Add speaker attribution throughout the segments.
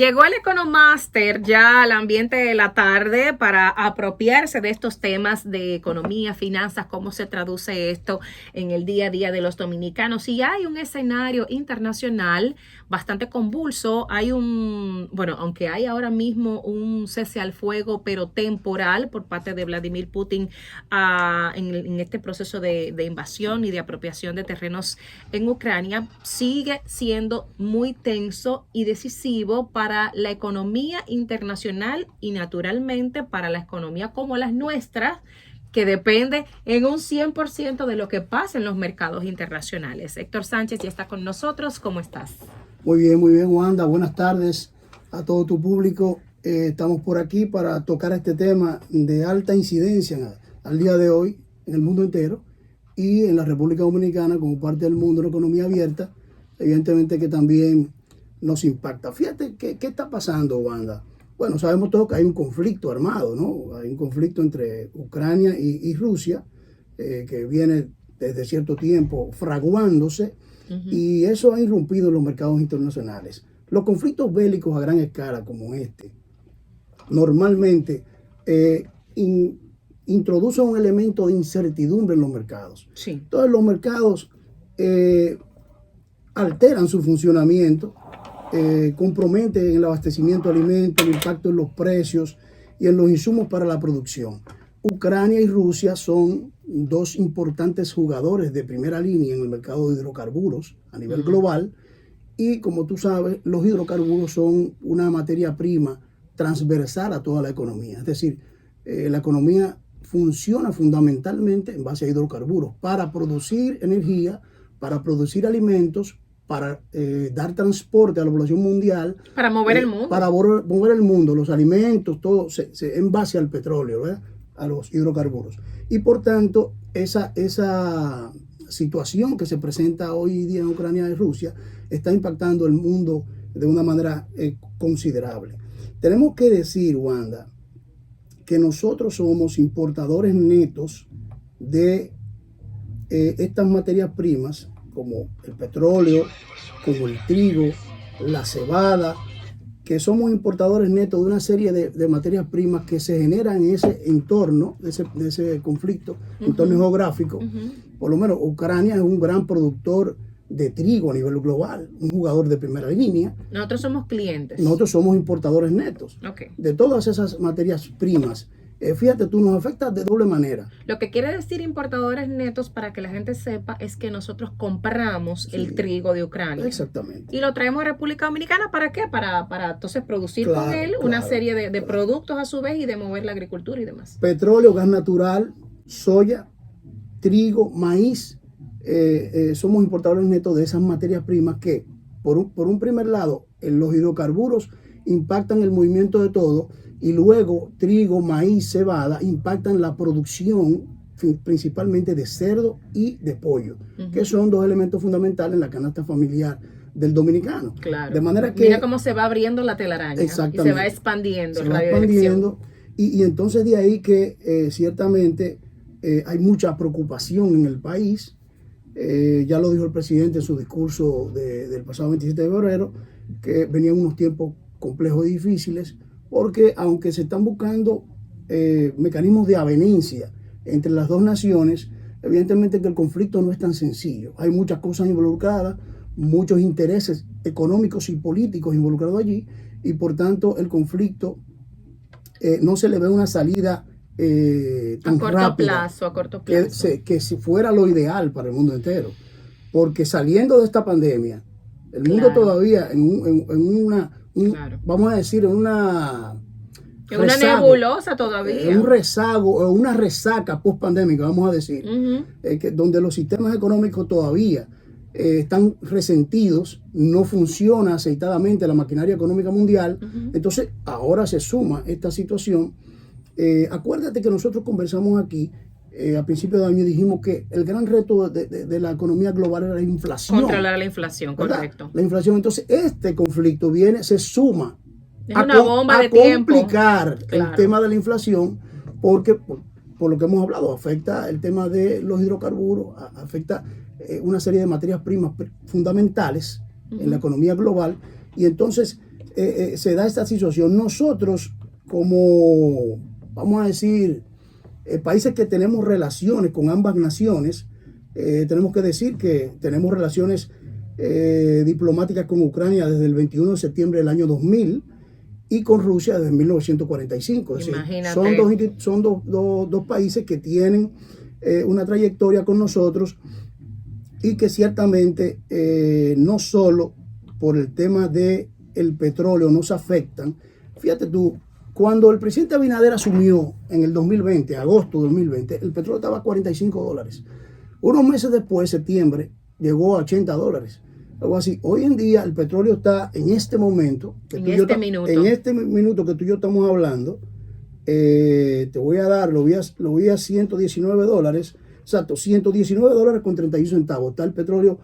Speaker 1: Llegó el Economaster ya al ambiente de la tarde para apropiarse de estos temas de economía, finanzas, cómo se traduce esto en el día a día de los dominicanos. Y hay un escenario internacional bastante convulso. Aunque hay ahora mismo un cese al fuego, pero temporal por parte de Vladimir Putin en este proceso de invasión y de apropiación de terrenos en Ucrania, sigue siendo muy tenso y decisivo para la economía internacional y naturalmente para la economía como las nuestras, que depende en un 100% de lo que pasa en los mercados internacionales. Héctor Sánchez ya está con nosotros. ¿Cómo estás?
Speaker 2: Muy bien, Wanda. Buenas tardes a todo tu público. Estamos por aquí para tocar este tema de alta incidencia al día de hoy en el mundo entero y en la República Dominicana como parte del mundo de la economía abierta, evidentemente que también nos impacta. Fíjate, ¿qué está pasando, Wanda? Bueno, sabemos todos que hay un conflicto armado, ¿no? Hay un conflicto entre Ucrania y Rusia que viene desde cierto tiempo fraguándose, y eso ha irrumpido en los mercados internacionales. Los conflictos bélicos a gran escala como este normalmente introducen un elemento de incertidumbre en los mercados.
Speaker 1: Sí.
Speaker 2: Entonces los mercados alteran su funcionamiento, comprometen el abastecimiento de alimentos, el impacto en los precios y en los insumos para la producción. Ucrania y Rusia son dos importantes jugadores de primera línea en el mercado de hidrocarburos a nivel global, y como tú sabes, los hidrocarburos son una materia prima transversal a toda la economía. Es decir, la economía funciona fundamentalmente en base a hidrocarburos para producir energía, para producir alimentos, para dar transporte a la población mundial.
Speaker 1: Para mover el mundo.
Speaker 2: Para mover el mundo, los alimentos, todo en base al petróleo, ¿verdad? A los hidrocarburos. Y por tanto, esa situación que se presenta hoy día en Ucrania y Rusia está impactando el mundo de una manera considerable. Tenemos que decir, Wanda, que nosotros somos importadores netos de estas materias primas, como el petróleo, como el trigo, la cebada, que somos importadores netos de una serie de materias primas que se generan en ese entorno, de ese conflicto, entorno geográfico. Por lo menos Ucrania es un gran productor de trigo a nivel global, un jugador de primera línea.
Speaker 1: Nosotros somos clientes.
Speaker 2: Nosotros somos importadores netos de todas esas materias primas. Fíjate, tú nos afecta de doble manera.
Speaker 1: Lo que quiere decir importadores netos, para que la gente sepa, es que nosotros compramos el trigo de Ucrania.
Speaker 2: Exactamente.
Speaker 1: Y lo traemos a República Dominicana, ¿para qué? Para entonces producir con él una serie de productos a su vez y de mover la agricultura y demás.
Speaker 2: Petróleo, gas natural, soya, trigo, maíz. Somos importadores netos de esas materias primas que, por un primer lado, los hidrocarburos impactan el movimiento de todo, y luego trigo, maíz, cebada impactan la producción principalmente de cerdo y de pollo, que son dos elementos fundamentales en la canasta familiar del dominicano.
Speaker 1: Claro.
Speaker 2: De manera que
Speaker 1: mira cómo se va abriendo la telaraña y se va expandiendo.
Speaker 2: Y entonces de ahí que ciertamente hay mucha preocupación en el país. Ya lo dijo el presidente en su discurso del pasado 27 de febrero, que venían unos tiempos complejos y difíciles, porque aunque se están buscando mecanismos de avenencia entre las dos naciones, evidentemente que el conflicto no es tan sencillo. Hay muchas cosas involucradas, muchos intereses económicos y políticos involucrados allí, y por tanto el conflicto no se le ve una salida tan rápida,
Speaker 1: a corto plazo.
Speaker 2: Que si fuera lo ideal para el mundo entero. Porque saliendo de esta pandemia, el mundo todavía vamos a decir, en una
Speaker 1: nebulosa todavía.
Speaker 2: Un rezago o una resaca post-pandémica, vamos a decir, donde los sistemas económicos todavía están resentidos, no funciona aceitadamente la maquinaria económica mundial. Entonces, ahora se suma esta situación. Acuérdate que nosotros conversamos aquí a principios de año, dijimos que el gran reto de la economía global era la inflación.
Speaker 1: Controlar la inflación, ¿verdad? Correcto.
Speaker 2: La inflación. Entonces, este conflicto se suma
Speaker 1: a
Speaker 2: complicar el tema de la inflación, porque por lo que hemos hablado, afecta el tema de los hidrocarburos, afecta una serie de materias primas fundamentales en la economía global, y entonces se da esta situación. Nosotros, como, vamos a decir, países que tenemos relaciones con ambas naciones, tenemos que decir que tenemos relaciones diplomáticas con Ucrania desde el 21 de septiembre del año 2000 y con Rusia desde 1945. Es decir, son dos países que tienen una trayectoria con nosotros y que ciertamente no solo por el tema del petróleo nos afectan. Fíjate tú, cuando el presidente Abinader asumió en el 2020, agosto de 2020, el petróleo estaba a $45. Unos meses después, septiembre, llegó a $80. Algo así. Hoy en día el petróleo está en este momento,
Speaker 1: en este
Speaker 2: minuto que tú y yo estamos hablando, te voy a dar, lo vi a $119, exacto, $119 con 31 centavos. Está el petróleo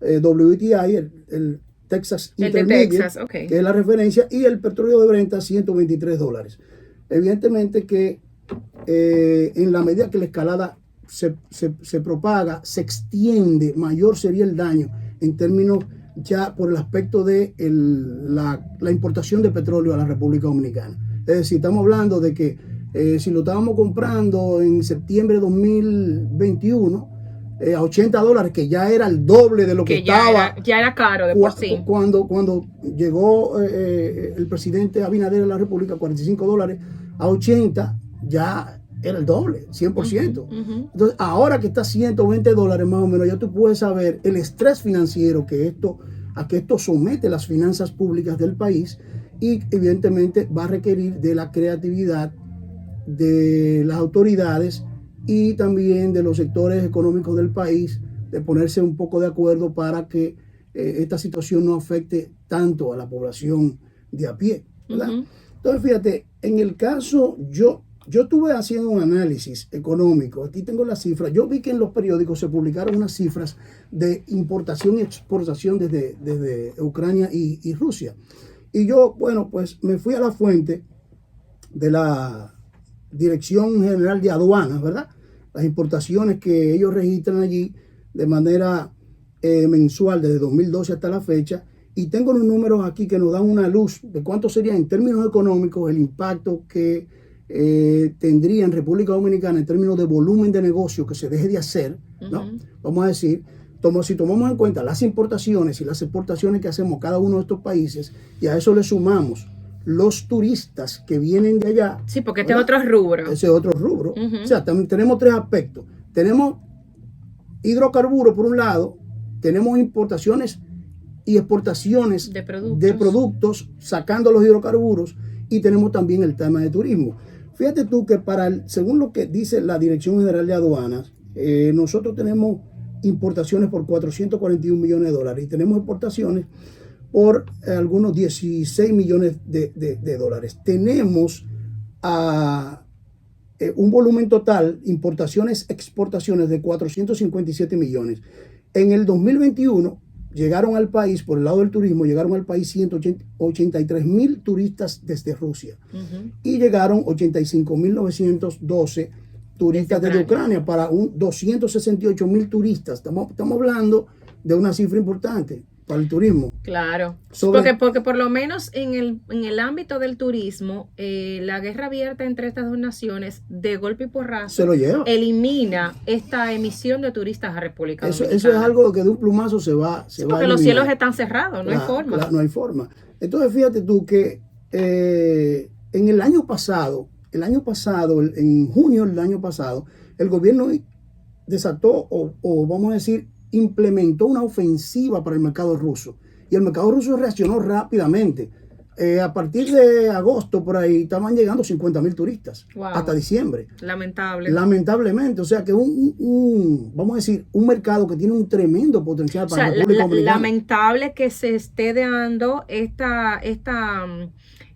Speaker 2: WTI, el Texas Intermediate,
Speaker 1: Texas, okay,
Speaker 2: que es la referencia, y el petróleo de Brent a $123. Evidentemente que en la medida que la escalada se propaga, se extiende, mayor sería el daño en términos ya por el aspecto de la importación de petróleo a la República Dominicana. Es decir, estamos hablando de que si lo estábamos comprando en septiembre de 2021 a $80, que ya era el doble de lo que estaba.
Speaker 1: Ya era caro de por sí.
Speaker 2: Cuando llegó el presidente Abinader a la República, $45 a 80, ya era el doble, 100%. Entonces, ahora que está a $120 más o menos, ya tú puedes saber el estrés financiero a que esto somete las finanzas públicas del país, y evidentemente va a requerir de la creatividad de las autoridades y también de los sectores económicos del país, de ponerse un poco de acuerdo para que esta situación no afecte tanto a la población de a pie, ¿verdad? Entonces, fíjate, en el caso, yo estuve haciendo un análisis económico, aquí tengo las cifras. Yo vi que en los periódicos se publicaron unas cifras de importación y exportación desde Ucrania y Rusia. Y yo, bueno, pues me fui a la fuente de la Dirección General de Aduanas, ¿verdad? Las importaciones que ellos registran allí de manera mensual desde 2012 hasta la fecha. Y tengo unos números aquí que nos dan una luz de cuánto sería en términos económicos el impacto que tendría en República Dominicana en términos de volumen de negocio que se deje de hacer, ¿no? Vamos a decir, si tomamos en cuenta las importaciones y las exportaciones que hacemos cada uno de estos países, y a eso le sumamos los turistas que vienen de allá.
Speaker 1: Sí, porque este es otro rubro.
Speaker 2: Ese es otro rubro. O sea, también tenemos tres aspectos. Tenemos hidrocarburos por un lado, tenemos importaciones y exportaciones de productos sacando los hidrocarburos, y tenemos también el tema de turismo. Fíjate tú que según lo que dice la Dirección General de Aduanas, nosotros tenemos importaciones por $441 millones y tenemos exportaciones por algunos 16 millones de dólares. Tenemos un volumen total, importaciones, exportaciones de 457 millones. En el 2021 llegaron al país, por el lado del turismo, llegaron al país 183,000 turistas desde Rusia y llegaron 85,912 turistas desde Ucrania para 268,000 turistas. Estamos hablando de una cifra importante para el turismo.
Speaker 1: Claro, porque por lo menos en el ámbito del turismo, la guerra abierta entre estas dos naciones de golpe y porrazo
Speaker 2: se lo lleva.
Speaker 1: Elimina esta emisión de turistas a República Dominicana.
Speaker 2: Eso es algo que de un plumazo se va
Speaker 1: porque los cielos están cerrados, no hay forma.
Speaker 2: No hay forma. Entonces fíjate tú que en el año pasado, en junio del año pasado, el gobierno desató o vamos a decir implementó una ofensiva para el mercado ruso, y el mercado ruso reaccionó rápidamente. A partir de agosto por ahí estaban llegando 50,000 turistas hasta diciembre. Lamentablemente, o sea que vamos a decir, un mercado que tiene un tremendo potencial para la República Dominicana.
Speaker 1: Lamentable que se esté dando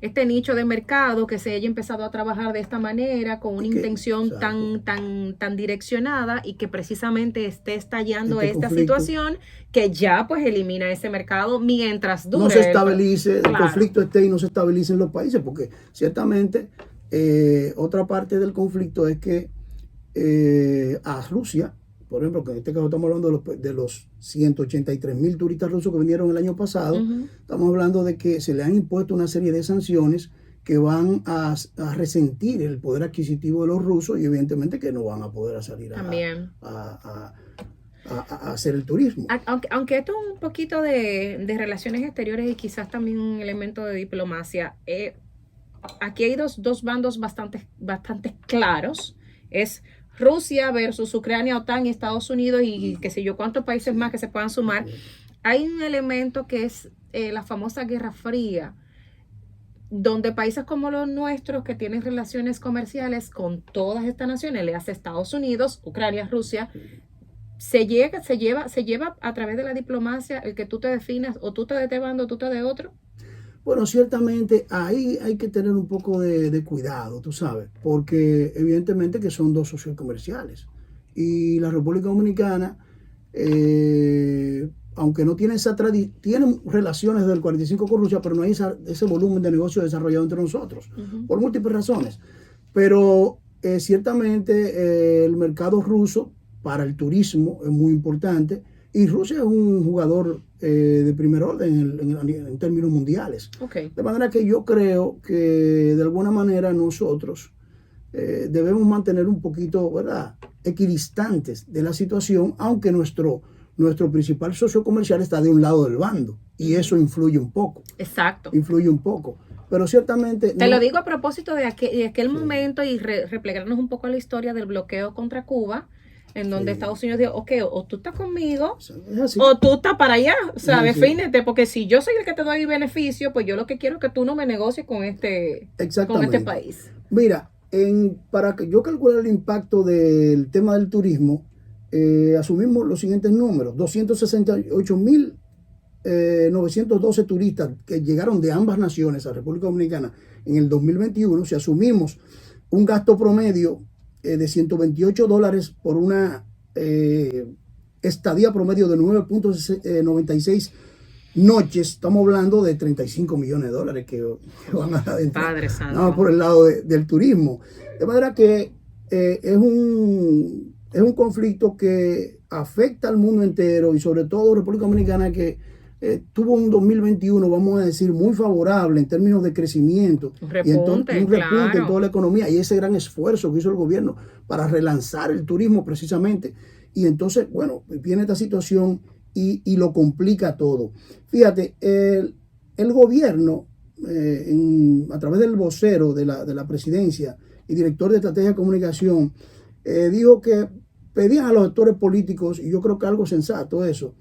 Speaker 1: este nicho de mercado, que se haya empezado a trabajar de esta manera, con una intención tan direccionada, y que precisamente esté estallando esta situación que ya pues elimina ese mercado mientras dure.
Speaker 2: No se estabilice, el conflicto esté y no se estabilice en los países, porque ciertamente otra parte del conflicto es que a Rusia por ejemplo, que en este caso estamos hablando de los 183.000 turistas rusos que vinieron el año pasado, estamos hablando de que se le han impuesto una serie de sanciones que van a resentir el poder adquisitivo de los rusos y evidentemente que no van a poder salir a hacer el turismo.
Speaker 1: Aunque esto es un poquito de relaciones exteriores y quizás también un elemento de diplomacia, aquí hay dos bandos bastante claros. Es Rusia versus Ucrania, OTAN y Estados Unidos y qué sé yo cuántos países más que se puedan sumar. Hay un elemento que es la famosa Guerra Fría, donde países como los nuestros que tienen relaciones comerciales con todas estas naciones, le hace Estados Unidos, Ucrania, Rusia, se lleva a través de la diplomacia el que tú te definas o tú estás de este bando o tú estás de otro.
Speaker 2: Bueno, ciertamente ahí hay que tener un poco de cuidado, tú sabes, porque evidentemente que son dos socios comerciales y la República Dominicana, aunque no tiene tienen relaciones del 45 con Rusia, pero no hay ese volumen de negocio desarrollado entre nosotros, por múltiples razones. Pero ciertamente el mercado ruso para el turismo es muy importante y Rusia es un jugador de primer orden en términos mundiales.
Speaker 1: Okay.
Speaker 2: De manera que yo creo que de alguna manera nosotros debemos mantener un poquito, ¿verdad?, equidistantes de la situación, aunque nuestro principal socio comercial está de un lado del bando y eso influye un poco.
Speaker 1: Exacto.
Speaker 2: Influye un poco. Pero ciertamente...
Speaker 1: Te lo digo a propósito de aquel momento y replegarnos un poco a la historia del bloqueo contra Cuba, en donde Estados Unidos dijo, ok, o tú estás conmigo, o tú estás para allá, o sea, defínete, porque si yo soy el que te doy beneficio, pues yo lo que quiero es que tú no me negocies con este país.
Speaker 2: Mira, para que yo calcule el impacto del tema del turismo, asumimos los siguientes números: 268.912 turistas que llegaron de ambas naciones a República Dominicana en el 2021. Si asumimos un gasto promedio de $128 por una estadía promedio de 9.96 noches, estamos hablando de $35 millones que van a adentrar.
Speaker 1: Padre Santo.
Speaker 2: No, por el lado del turismo. De manera que es un conflicto que afecta al mundo entero y sobre todo República Dominicana, que tuvo un 2021, vamos a decir, muy favorable en términos de crecimiento.
Speaker 1: Un repunte
Speaker 2: en toda la economía y ese gran esfuerzo que hizo el gobierno para relanzar el turismo precisamente. Y entonces, bueno, viene esta situación y lo complica todo. Fíjate, el gobierno, a través del vocero de la presidencia y director de estrategia de comunicación, dijo que pedían a los actores políticos, y yo creo que algo sensato eso,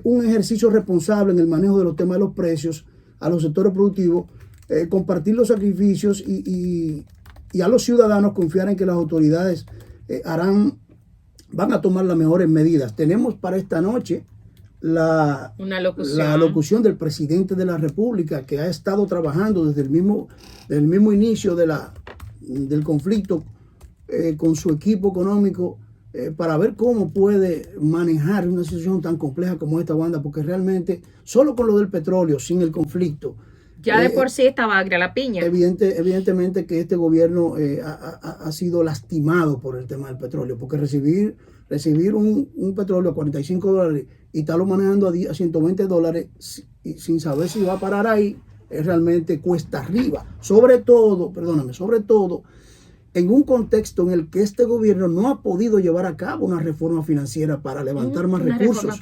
Speaker 2: un ejercicio responsable en el manejo de los temas de los precios, a los sectores productivos, compartir los sacrificios y a los ciudadanos confiar en que las autoridades van a tomar las mejores medidas. Tenemos para esta noche la locución del presidente de la República, que ha estado trabajando desde el mismo inicio del conflicto con su equipo económico para ver cómo puede manejar una situación tan compleja como esta, Wanda, porque realmente solo con lo del petróleo, sin el conflicto,
Speaker 1: ya de por sí estaba agria la piña.
Speaker 2: Evidentemente que este gobierno ha sido lastimado por el tema del petróleo, porque recibir un petróleo a $45 y estarlo manejando a $120 sin saber si va a parar ahí, es realmente cuesta arriba. Sobre todo en un contexto en el que este gobierno no ha podido llevar a cabo una reforma financiera para levantar más recursos.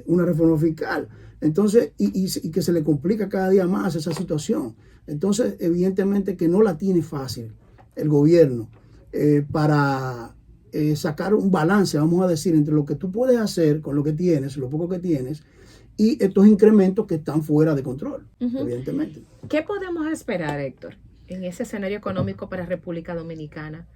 Speaker 2: Una reforma fiscal. Entonces, y que se le complica cada día más esa situación. Entonces, evidentemente que no la tiene fácil el gobierno para sacar un balance, vamos a decir, entre lo que tú puedes hacer con lo que tienes, lo poco que tienes, y estos incrementos que están fuera de control, evidentemente.
Speaker 1: ¿Qué podemos esperar, Héctor, en ese escenario económico para República Dominicana?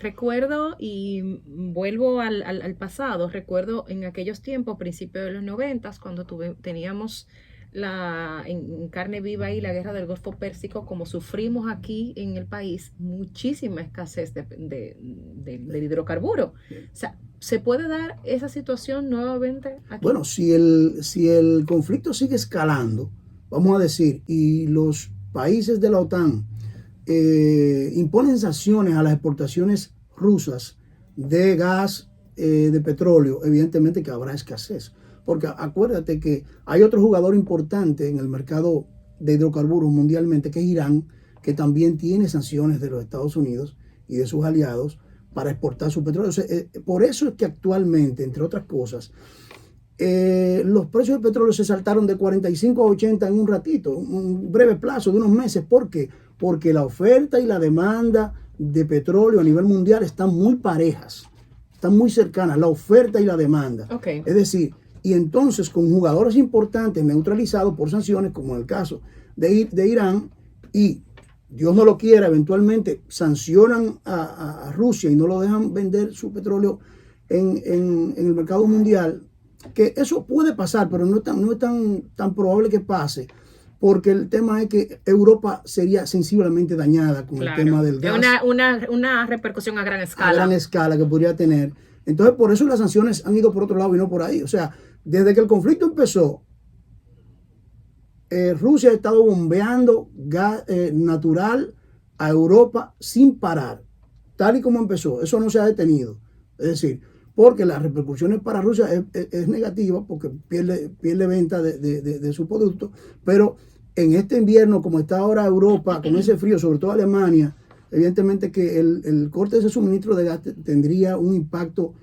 Speaker 1: Recuerdo, y vuelvo al pasado, recuerdo en aquellos tiempos, principios de los 90, cuando teníamos en carne viva ahí la guerra del Golfo Pérsico, como sufrimos aquí en el país, muchísima escasez de hidrocarburos. O sea, ¿se puede dar esa situación nuevamente aquí?
Speaker 2: Bueno, si el conflicto sigue escalando, vamos a decir, y los países de la OTAN imponen sanciones a las exportaciones rusas de gas de petróleo, evidentemente que habrá escasez. Porque acuérdate que hay otro jugador importante en el mercado de hidrocarburos mundialmente, que es Irán, que también tiene sanciones de los Estados Unidos y de sus aliados para exportar su petróleo. O sea, por eso es que actualmente, entre otras cosas, los precios del petróleo se saltaron de 45 a 80 en un ratito, un breve plazo de unos meses. ¿Por qué? Porque la oferta y la demanda de petróleo a nivel mundial están muy parejas, están muy cercanas, la oferta y la demanda.
Speaker 1: Okay.
Speaker 2: Es decir, y entonces con jugadores importantes neutralizados por sanciones, como en el caso de Irán, y Dios no lo quiera, eventualmente sancionan a Rusia y no lo dejan vender su petróleo en el mercado mundial, que eso puede pasar, pero no es tan probable que pase, porque el tema es que Europa sería sensiblemente dañada con el tema del gas.
Speaker 1: Una repercusión a gran escala.
Speaker 2: A gran escala que podría tener. Entonces, por eso las sanciones han ido por otro lado y no por ahí. O sea, desde que el conflicto empezó, Rusia ha estado bombeando gas natural a Europa sin parar, tal y como empezó. Eso no se ha detenido. Es decir, porque las repercusiones para Rusia es negativa, porque pierde venta de su producto, pero en este invierno, como está ahora Europa, con ese frío, sobre todo Alemania, evidentemente que el corte de ese suministro de gas tendría un impacto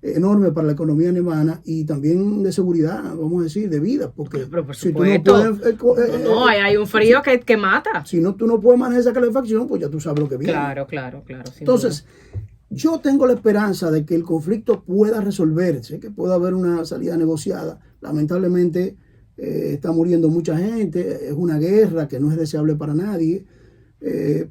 Speaker 2: enorme para la economía alemana y también de seguridad, vamos a decir, de vida, porque
Speaker 1: pero por
Speaker 2: si tú no puedes,
Speaker 1: hay un frío que mata.
Speaker 2: Si no, tú no puedes manejar esa calefacción, pues ya tú sabes lo que viene.
Speaker 1: Claro.
Speaker 2: Entonces, yo tengo la esperanza de que el conflicto pueda resolverse, que pueda haber una salida negociada. Lamentablemente está muriendo mucha gente, es una guerra que no es deseable para nadie,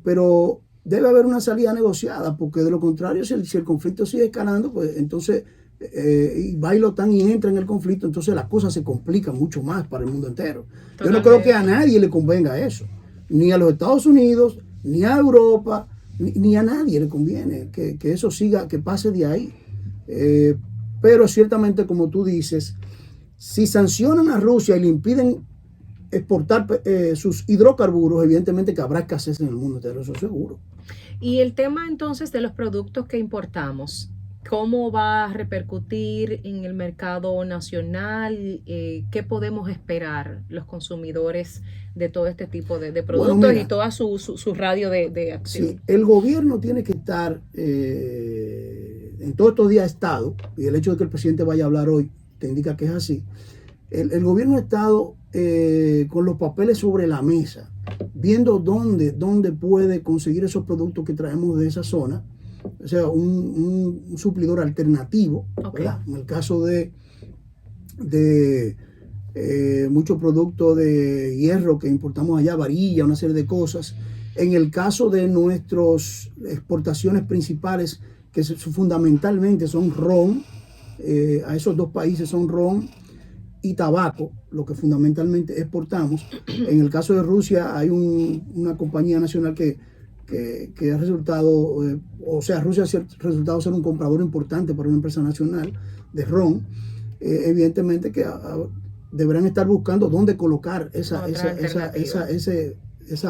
Speaker 2: pero debe haber una salida negociada, porque de lo contrario, si el conflicto sigue escalando, pues entonces y va y la OTAN y entra en el conflicto, entonces las cosas se complican mucho más para el mundo entero. Totalmente. Yo no creo que a nadie le convenga eso, ni a los Estados Unidos, ni a Europa, ni a nadie le conviene que eso siga, que pase de ahí. Pero ciertamente, como tú dices, si sancionan a Rusia y le impiden exportar sus hidrocarburos, evidentemente que habrá escasez en el mundo entero, eso seguro.
Speaker 1: Y el tema entonces de los productos que importamos, ¿cómo va a repercutir en el mercado nacional? ¿Qué podemos esperar los consumidores de todo este tipo de productos? Bueno, mira, y toda su radio de acción?
Speaker 2: Sí, el gobierno tiene que estar en todos estos días estado, y el hecho de que el presidente vaya a hablar hoy te indica que es así. El gobierno ha estado con los papeles sobre la mesa, viendo dónde puede conseguir esos productos que traemos de esa zona, o sea, un suplidor alternativo, okay, ¿verdad? En el caso de muchos productos de hierro que importamos allá, varilla, una serie de cosas. En el caso de nuestras exportaciones principales, que fundamentalmente son ron, a esos dos países son ron y tabaco, lo que fundamentalmente exportamos. En el caso de Rusia hay una compañía nacional que ha resultado, Rusia ha resultado ser un comprador importante para una empresa nacional de ron. Evidentemente que deberán estar buscando dónde colocar esa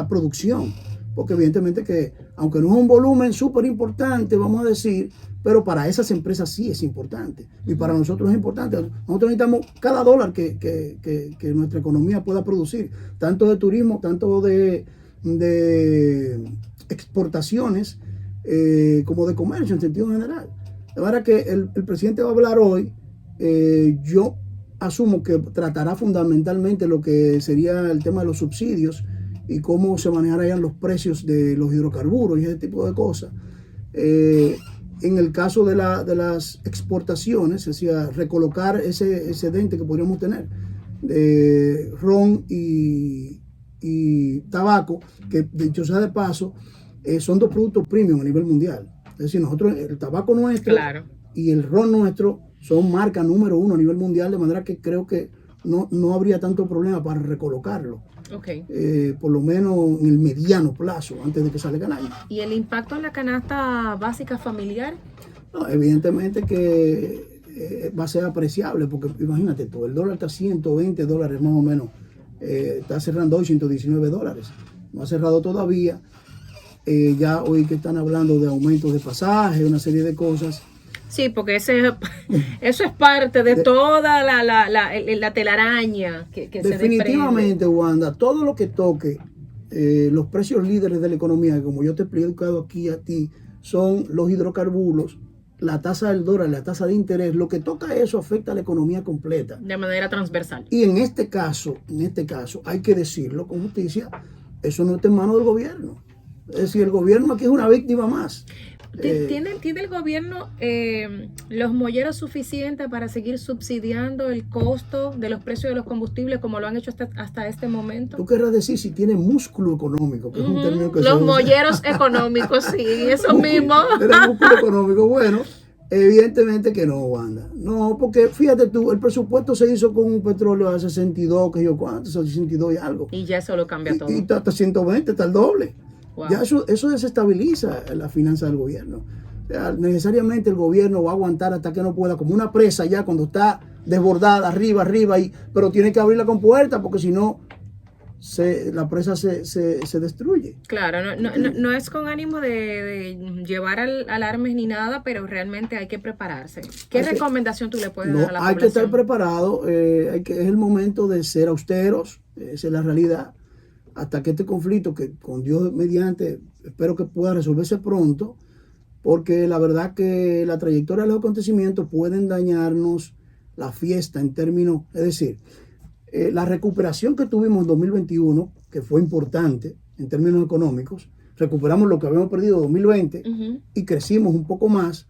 Speaker 2: producción, porque evidentemente que, aunque no es un volumen súper importante, vamos a decir, pero para esas empresas sí es importante, y para nosotros es importante. Nosotros necesitamos cada dólar que nuestra economía pueda producir, tanto de turismo, tanto de exportaciones, como de comercio en sentido general. De manera que el presidente va a hablar hoy. Yo asumo que tratará fundamentalmente lo que sería el tema de los subsidios y cómo se manejarían los precios de los hidrocarburos y ese tipo de cosas. En el caso de las exportaciones, es decir, recolocar ese excedente que podríamos tener de ron y tabaco, que dicho sea de paso, son dos productos premium a nivel mundial. Es decir, nosotros, el tabaco nuestro, claro, y el ron nuestro son marca número 1 a nivel mundial, de manera que creo que no habría tanto problema para recolocarlo.
Speaker 1: Okay.
Speaker 2: Por lo menos en el mediano plazo, antes de que salga el año.
Speaker 1: ¿Y el impacto en la canasta básica familiar?
Speaker 2: No, evidentemente que va a ser apreciable, porque imagínate tú, el dólar está a $120 más o menos, está cerrando hoy $119, no ha cerrado todavía. Ya hoy que están hablando de aumentos de pasajes, una serie de cosas,
Speaker 1: Sí, porque eso es parte de toda la telaraña que se
Speaker 2: definitivamente, Wanda, todo lo que toque los precios líderes de la economía, como yo te he explicado aquí a ti, son los hidrocarburos, la tasa del dólar, la tasa de interés. Lo que toca eso afecta a la economía completa.
Speaker 1: De manera transversal.
Speaker 2: Y en este caso, hay que decirlo con justicia, eso no está en manos del gobierno. Es decir, el gobierno aquí es una víctima más.
Speaker 1: ¿Tiene el gobierno los molleros suficientes para seguir subsidiando el costo de los precios de los combustibles como lo han hecho hasta este momento?
Speaker 2: Tú querrás decir si tiene músculo económico, que es un término que
Speaker 1: los molleros económicos, sí, eso mismo.
Speaker 2: ¿Tiene músculo económico? Bueno, evidentemente que no, Wanda. No, porque fíjate tú, el presupuesto se hizo con un petróleo a 62, que yo cuánto, 62 y algo.
Speaker 1: Y ya eso lo cambia todo.
Speaker 2: Y hasta 120, está el doble.
Speaker 1: Wow.
Speaker 2: Ya eso desestabiliza la finanza del gobierno. O sea, necesariamente el gobierno va a aguantar hasta que no pueda, como una presa ya cuando está desbordada, arriba, pero tiene que abrir la compuerta porque si no, la presa se destruye.
Speaker 1: Claro, no es con ánimo de llevar alarmes ni nada, pero realmente hay que prepararse. ¿Qué recomendación tú le puedes dar a la población?
Speaker 2: Hay que estar preparado, es el momento de ser austeros, esa es la realidad. Hasta que este conflicto, que con Dios mediante, espero que pueda resolverse pronto, porque la verdad que la trayectoria de los acontecimientos pueden dañarnos la fiesta en términos, es decir, la recuperación que tuvimos en 2021, que fue importante en términos económicos, recuperamos lo que habíamos perdido en 2020 y crecimos un poco más.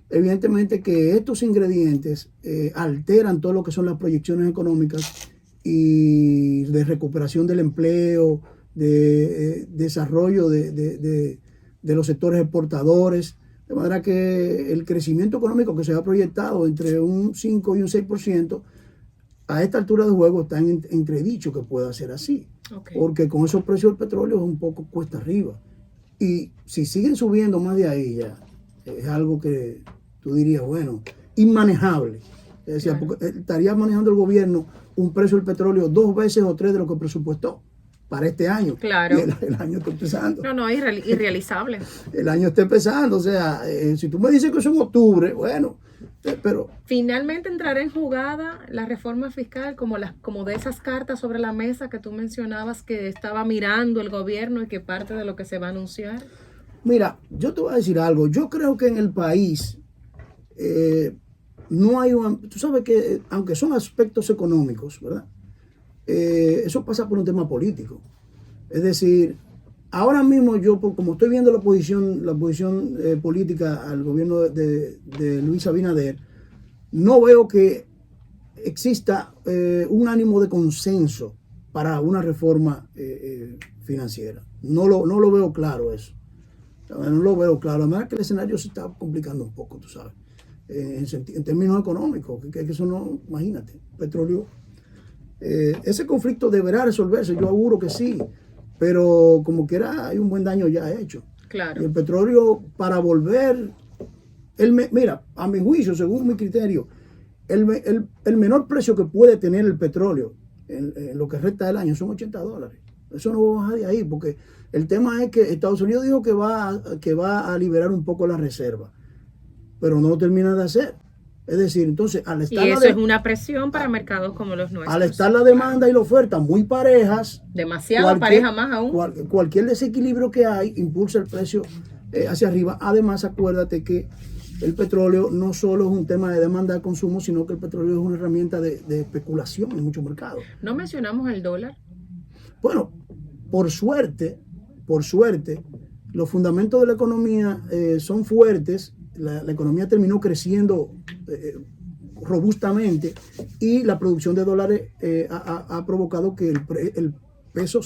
Speaker 2: Evidentemente que estos ingredientes alteran todo lo que son las proyecciones económicas y de recuperación del empleo, de desarrollo de los sectores exportadores, de manera que el crecimiento económico que se ha proyectado entre un 5 y un 6%, a esta altura de juego está en entredicho que pueda ser así, porque con esos precios del petróleo es un poco cuesta arriba, y si siguen subiendo más de ahí ya, es algo que tú dirías, bueno, inmanejable. Es decir, porque estaría manejando el gobierno un precio del petróleo 2 veces o 3 de lo que presupuestó para este año.
Speaker 1: Claro.
Speaker 2: Y el año está empezando.
Speaker 1: No, irrealizable.
Speaker 2: El año está empezando. O sea, si tú me dices que es en octubre, bueno, pero...
Speaker 1: Finalmente entrará en jugada la reforma fiscal como de esas cartas sobre la mesa que tú mencionabas que estaba mirando el gobierno y que parte de lo que se va a anunciar.
Speaker 2: Mira, yo te voy a decir algo. Yo creo que en el país... no hay tú sabes que aunque son aspectos económicos, ¿verdad? Eso pasa por un tema político. Es decir, ahora mismo yo, como estoy viendo la oposición política al gobierno de Luis Abinader, no veo que exista un ánimo de consenso para una reforma financiera. No lo veo claro eso. No lo veo claro. La verdad es que el escenario se está complicando un poco, tú sabes. En términos económicos, que eso no, imagínate, petróleo. Ese conflicto deberá resolverse, yo auguro que sí, pero como quiera hay un buen daño ya hecho.
Speaker 1: Claro.
Speaker 2: Y el petróleo, para volver, mira, a mi juicio, según mi criterio, el menor precio que puede tener el petróleo en lo que resta del año son $80. Eso no va a bajar de ahí, porque el tema es que Estados Unidos dijo que va a liberar un poco la reserva, pero no lo termina de hacer. Es decir, entonces, al estar
Speaker 1: y eso es una presión para mercados como los nuestros.
Speaker 2: Al estar la demanda y la oferta muy parejas,
Speaker 1: demasiado pareja más aún.
Speaker 2: Cualquier desequilibrio que hay impulsa el precio hacia arriba. Además, acuérdate que el petróleo no solo es un tema de demanda de consumo, sino que el petróleo es una herramienta de especulación en muchos mercados.
Speaker 1: ¿No mencionamos el dólar?
Speaker 2: Bueno, por suerte, los fundamentos de la economía son fuertes. La economía terminó creciendo robustamente y la producción de dólares ha provocado que el peso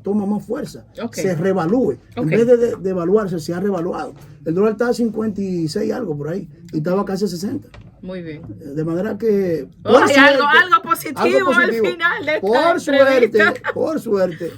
Speaker 2: toma más fuerza, se revalúe. En vez de devaluarse, se ha revaluado. El dólar está a 56 algo por ahí y estaba casi a 60.
Speaker 1: Muy bien.
Speaker 2: De manera que...
Speaker 1: algo positivo al final de esta
Speaker 2: por suerte,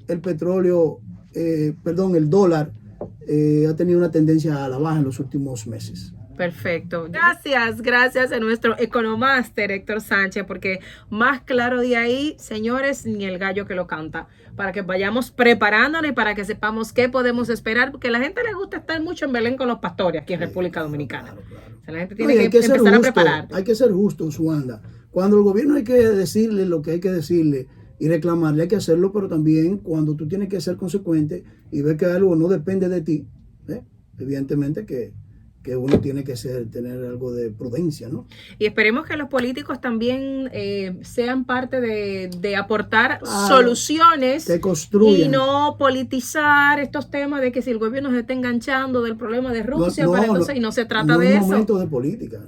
Speaker 2: el petróleo, el dólar, ha tenido una tendencia a la baja en los últimos meses.
Speaker 1: Perfecto. Gracias a nuestro economaster Héctor Sánchez, porque más claro de ahí, señores, ni el gallo que lo canta, para que vayamos preparándonos y para que sepamos qué podemos esperar, porque a la gente le gusta estar mucho en Belén con los pastores aquí en República Dominicana. Claro. O sea, la gente tiene que empezar a preparar.
Speaker 2: Hay que ser justo, Suanda. Cuando el gobierno hay que decirle lo que hay que decirle y reclamarle, hay que hacerlo, pero también cuando tú tienes que ser consecuente y ver que algo no depende de ti, evidentemente que uno tiene que tener algo de prudencia, ¿no?
Speaker 1: Y esperemos que los políticos también sean parte de aportar soluciones
Speaker 2: que construyan.
Speaker 1: Y no politizar estos temas de que si el gobierno se está enganchando del problema de Rusia, y no se trata de eso.
Speaker 2: No es momento de política,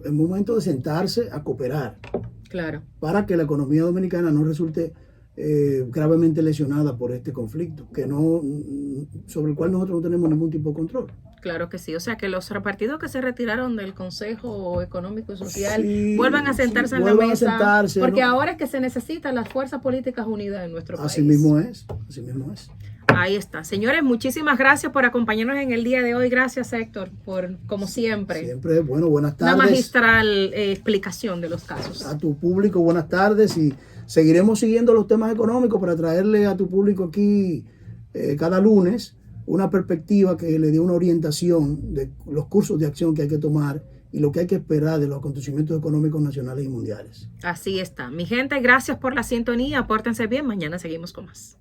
Speaker 2: es momento de sentarse a cooperar.
Speaker 1: Claro.
Speaker 2: Para que la economía dominicana no resulte gravemente lesionada por este conflicto, sobre el cual nosotros no tenemos ningún tipo de control.
Speaker 1: Claro que sí, o sea que los partidos que se retiraron del Consejo Económico y Social vuelvan a sentarse en la mesa, porque ahora es que se necesitan las fuerzas políticas unidas en nuestro país.
Speaker 2: Así mismo es.
Speaker 1: Ahí está. Señores, muchísimas gracias por acompañarnos en el día de hoy. Gracias, Héctor, por, como siempre.
Speaker 2: Siempre, buenas tardes.
Speaker 1: Una magistral explicación de los casos.
Speaker 2: A tu público, buenas tardes, y seguiremos siguiendo los temas económicos para traerle a tu público aquí cada lunes una perspectiva que le dé una orientación de los cursos de acción que hay que tomar y lo que hay que esperar de los acontecimientos económicos nacionales y mundiales.
Speaker 1: Así está. Mi gente, gracias por la sintonía. Pórtense bien. Mañana seguimos con más.